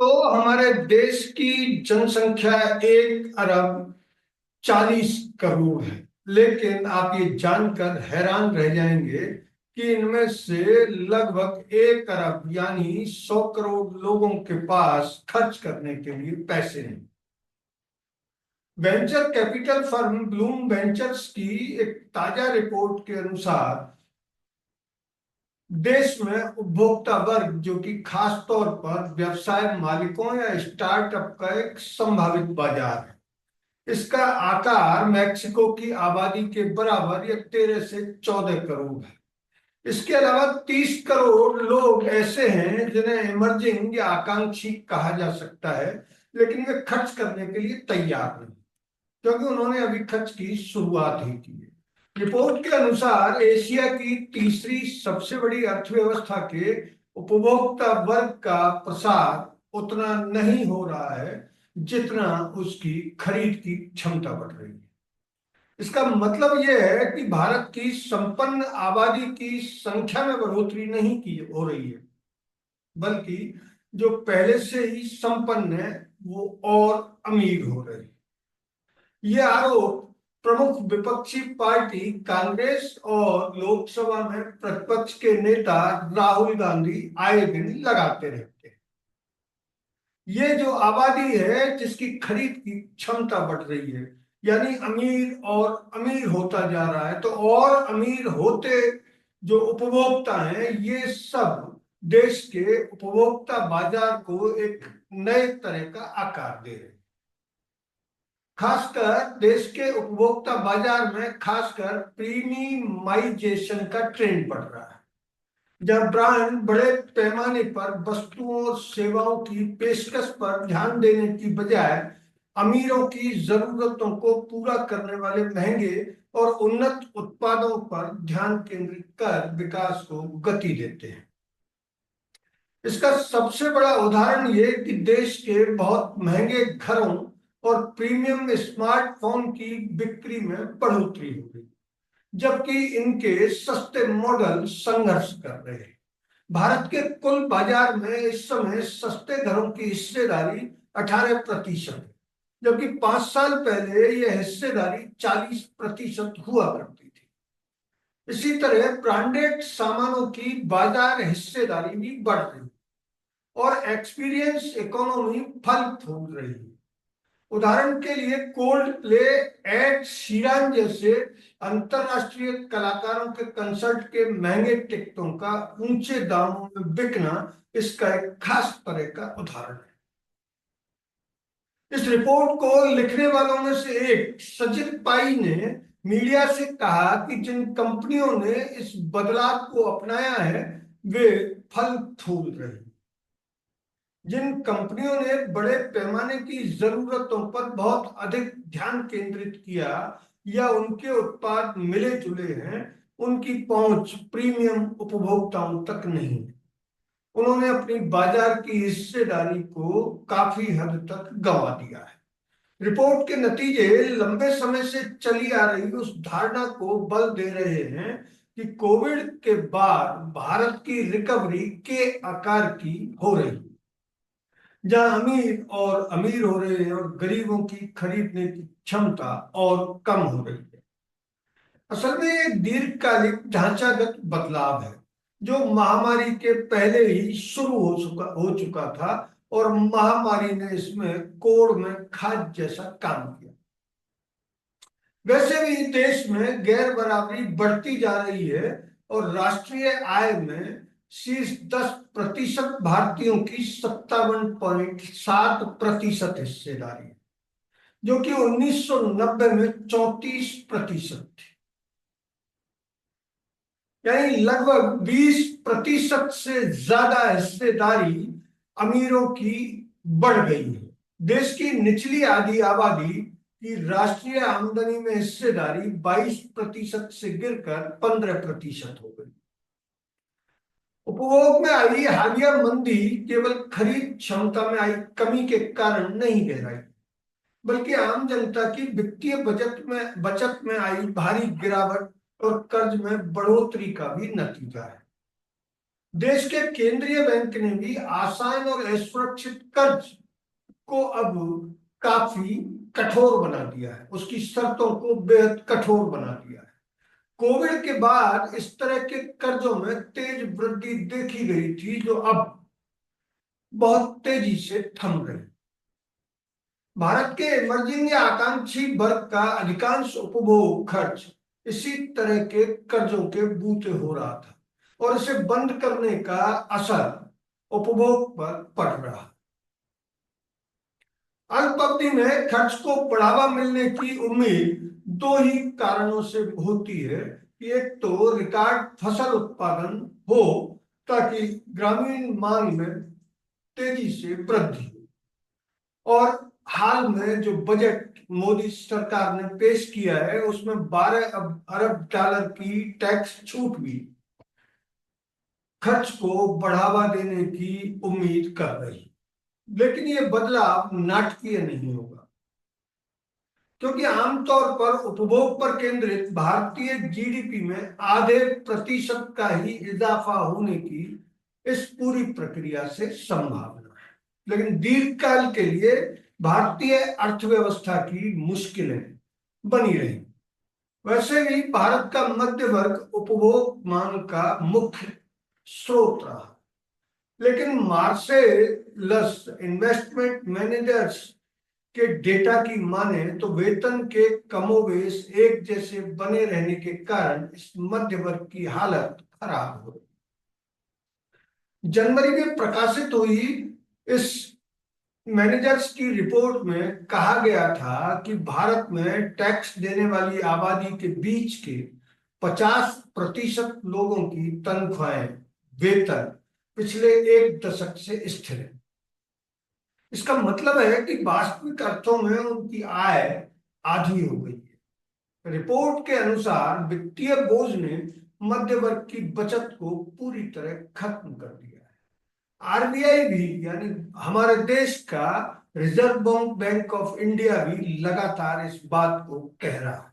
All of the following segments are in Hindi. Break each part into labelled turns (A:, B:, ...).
A: तो हमारे देश की जनसंख्या 1 अरब 40 करोड़ है। लेकिन आप ये जानकर हैरान रह जाएंगे कि इनमें से लगभग 1 अरब यानी 100 करोड़ लोगों के पास खर्च करने के लिए पैसे नहीं। Venture capital firm Bloom ventures की एक ताजा रिपोर्ट के अनुसार देश में उपभोक्ता वर्ग, जो कि खास तौर पर व्यवसाय मालिकों या स्टार्टअप का एक संभावित बाजार है, इसका आकार मैक्सिको की आबादी के बराबर या 13 से 14 करोड़ है। इसके अलावा 30 करोड़ लोग ऐसे हैं जिन्हें इमर्जिंग या आकांक्षी कहा जा सकता है, लेकिन वे खर्च करने के लिए तैयार नहीं, क्योंकि उन्होंने अभी खर्च की शुरुआत ही की है। रिपोर्ट के अनुसार एशिया की तीसरी सबसे बड़ी अर्थव्यवस्था के उपभोक्ता वर्ग का प्रसार उतना नहीं हो रहा है जितना उसकी खरीद की क्षमता बढ़ रही है। इसका मतलब यह है कि भारत की संपन्न आबादी की संख्या में बढ़ोतरी नहीं की हो रही है, बल्कि जो पहले से ही संपन्न है वो और अमीर हो रहे हैं। यह आरोप प्रमुख विपक्षी पार्टी कांग्रेस और लोकसभा में प्रतिपक्ष के नेता राहुल गांधी आए दिन लगाते रहते हैं। ये जो आबादी है जिसकी खरीद की क्षमता बढ़ रही है, यानी अमीर और अमीर होता जा रहा है, तो और अमीर होते जो उपभोक्ता हैं ये सब देश के उपभोक्ता बाजार को एक नए तरह का आकार दे रहे हैं। खासकर देश के उपभोक्ता बाजार में खासकर प्रीमियमाइजेशन का ट्रेंड बढ़ रहा है, जब ब्रांड बड़े पैमाने पर वस्तुओं और सेवाओं की पेशकश पर ध्यान देने की बजाय अमीरों की जरूरतों को पूरा करने वाले महंगे और उन्नत उत्पादों पर ध्यान केंद्रित कर विकास को गति देते हैं। इसका सबसे बड़ा उदाहरण ये कि देश के बहुत महंगे घरों और प्रीमियम स्मार्टफोन की बिक्री में बढ़ोतरी हो गई, जबकि इनके सस्ते मॉडल संघर्ष कर रहे हैं। भारत के कुल बाजार में इस समय सस्ते घरों की हिस्सेदारी 18% है, जबकि 5 साल पहले यह हिस्सेदारी 40% हुआ करती थी। इसी तरह ब्रांडेड सामानों की बाजार हिस्सेदारी भी बढ़ रही है और एक्सपीरियंस इकोनॉमी फल फूल रही है। उदाहरण के लिए कोल्ड प्ले, एड शीरन जैसे अंतरराष्ट्रीय कलाकारों के कंसर्ट के महंगे टिकटों का ऊंचे दामों में बिकना इसका एक खास तरह का उदाहरण है। इस रिपोर्ट को लिखने वालों में से एक सजित पाई ने मीडिया से कहा कि जिन कंपनियों ने इस बदलाव को अपनाया है वे फल फूल रही। जिन कंपनियों ने बड़े पैमाने की जरूरतों पर बहुत अधिक ध्यान केंद्रित किया या उनके उत्पाद मिले जुले हैं, उनकी पहुंच प्रीमियम उपभोक्ताओं तक नहीं है। उन्होंने अपनी बाजार की हिस्सेदारी को काफी हद तक गंवा दिया है। रिपोर्ट के नतीजे लंबे समय से चली आ रही उस धारणा को बल दे रहे हैं कि कोविड के बाद भारत की रिकवरी के आकार की हो रही है, जहां अमीर हो रहे हैं और गरीबों की खरीदने की क्षमता और कम हो रही है। असल में एक दीर्घकालिक ढांचागत बदलाव है जो महामारी के पहले ही शुरू हो चुका था और महामारी ने इसमें कोड़ में खाद जैसा काम किया। वैसे भी देश में गैर बराबरी बढ़ती जा रही है और राष्ट्रीय आय में शीर्ष 10% भारतीयों की 57.7% हिस्सेदारी है, जो कि 1990 में 34% थी। यानी लगभग 20% से ज्यादा हिस्सेदारी अमीरों की बढ़ गई है। देश की निचली आधी आबादी की राष्ट्रीय आमदनी में हिस्सेदारी 22% से गिरकर 15% हो गई। उपभोग में आई हालिया मंदी केवल खरीद क्षमता में आई कमी के कारण नहीं गहराई, बल्कि आम जनता की वित्तीय बचत में आई भारी गिरावट और कर्ज में बढ़ोतरी का भी नतीजा है। देश के केंद्रीय बैंक ने भी आसान और असुरक्षित कर्ज को अब काफी कठोर बना दिया है, उसकी शर्तों को बेहद कठोर बना दिया है। कोविड के बाद इस तरह के कर्जों में तेज वृद्धि देखी गई थी, जो अब बहुत तेजी से थम रही। भारत के इमर्जिंग या आकांक्षी वर्ग का अधिकांश उपभोग खर्च इसी तरह के कर्जों के बूते हो रहा था, और इसे बंद करने का असर उपभोग पर पड़ रहा। अल्प अवधि में खर्च को बढ़ावा मिलने की उम्मीद दो ही कारणों से होती है कि एक तो रिकॉर्ड फसल उत्पादन हो ताकि ग्रामीण मांग में तेजी से वृद्धि हो, और हाल में जो बजट मोदी सरकार ने पेश किया है उसमें 12 अरब डॉलर की टैक्स छूट भी खर्च को बढ़ावा देने की उम्मीद कर रही। लेकिन ये बदलाव नाटकीय नहीं होगा, क्योंकि आमतौर पर उपभोग पर केंद्रित भारतीय जीडीपी में आधे प्रतिशत का ही इजाफा होने की इस पूरी प्रक्रिया से संभावना है। लेकिन दीर्घकाल के लिए भारतीय अर्थव्यवस्था की मुश्किलें बनी रही। वैसे भी भारत का मध्य वर्ग उपभोग मांग का मुख्य स्रोत रहा, लेकिन मार्सेलस इन्वेस्टमेंट मैनेजर्स के डेटा की माने तो वेतन के कमोबेश एक जैसे बने रहने के कारण इस मध्य वर्ग की हालत खराब हो रही। जनवरी में प्रकाशित हुई इस मैनेजर्स की रिपोर्ट में कहा गया था कि भारत में टैक्स देने वाली आबादी के बीच के 50% लोगों की तनख्वाहें, वेतन पिछले एक दशक से स्थिर है। इसका मतलब है कि वास्तविक अर्थों में उनकी आय आधी हो गई है। रिपोर्ट के अनुसार वित्तीय बोझ ने मध्य वर्ग की बचत को पूरी तरह खत्म कर दिया है। आरबीआई भी, यानी हमारे देश का रिजर्व बैंक ऑफ इंडिया भी लगातार इस बात को कह रहा है।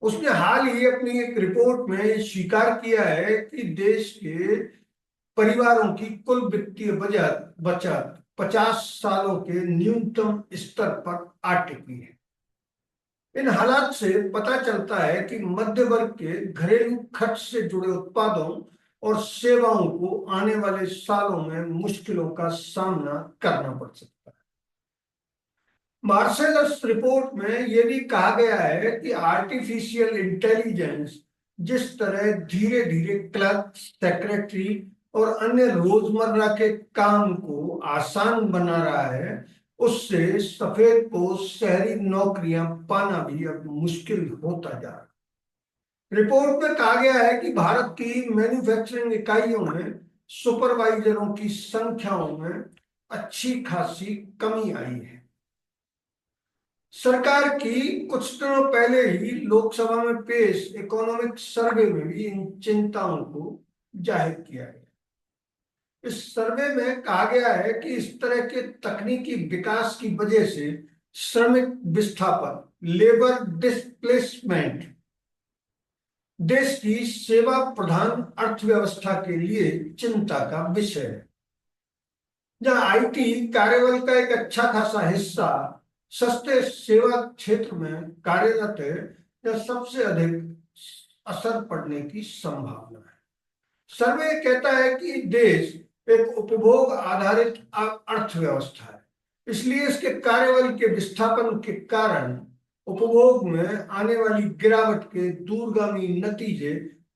A: उसने हाल ही अपनी एक रिपोर्ट में स्वीकार किया है कि देश के परिवारों की कुल वित्तीय बचत बचत 50 सालों के न्यूनतम स्तर पर आ टिकी है। इन हालात से पता चलता है कि मध्य वर्ग के घरेलू खर्च से जुड़े उत्पादों और सेवाओं को आने वाले सालों में मुश्किलों का सामना करना पड़ सकता है। मार्सेलस रिपोर्ट में यह भी कहा गया है कि आर्टिफिशियल इंटेलिजेंस जिस तरह धीरे धीरे क्लर्क, सेक्रेटरी और अन्य रोजमर्रा के काम को आसान बना रहा है, उससे सफेद पोस्ट शहरी नौकरियां पाना भी अब मुश्किल होता जा रहा है। रिपोर्ट में कहा गया है कि भारत की मैन्युफैक्चरिंग इकाइयों में सुपरवाइजरों की संख्याओं में अच्छी खासी कमी आई है। सरकार की कुछ दिनों पहले ही लोकसभा में पेश इकोनॉमिक सर्वे में भी इन चिंताओं को जाहिर किया गया। इस सर्वे में कहा गया है कि इस तरह के तकनीकी विकास की वजह से श्रमिक विस्थापन, लेबर डिस्प्लेसमेंट, देश की सेवा प्रधान अर्थव्यवस्था के लिए चिंता का विषय है। जहां आईटी कार्यबल का एक अच्छा खासा हिस्सा सस्ते सेवा क्षेत्र में कार्यरत है, या सबसे अधिक असर पड़ने की संभावना है। सर्वे कहता है कि देश एक उपभोग आधारित अर्थव्यवस्था है, इसलिए इसके कार्यबल के विस्थापन के कारण उपभोग में आने वाली गिरावट के दूरगामी नतीजे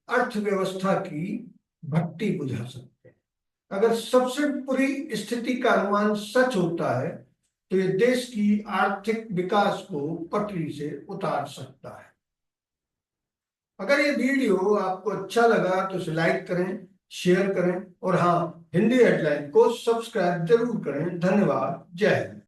A: अर्थव्यवस्था की भट्टी बुझा सकते हैं। अगर सबसे बुरी स्थिति का अनुमान सच होता है तो ये देश की आर्थिक विकास को पटरी से उतार सकता है। अगर ये वीडियो आपको अच्छा लगा तो इसे लाइक करें, शेयर करें, और हाँ, हिंदी हेडलाइन को सब्सक्राइब जरूर करें। धन्यवाद। जय हिंद।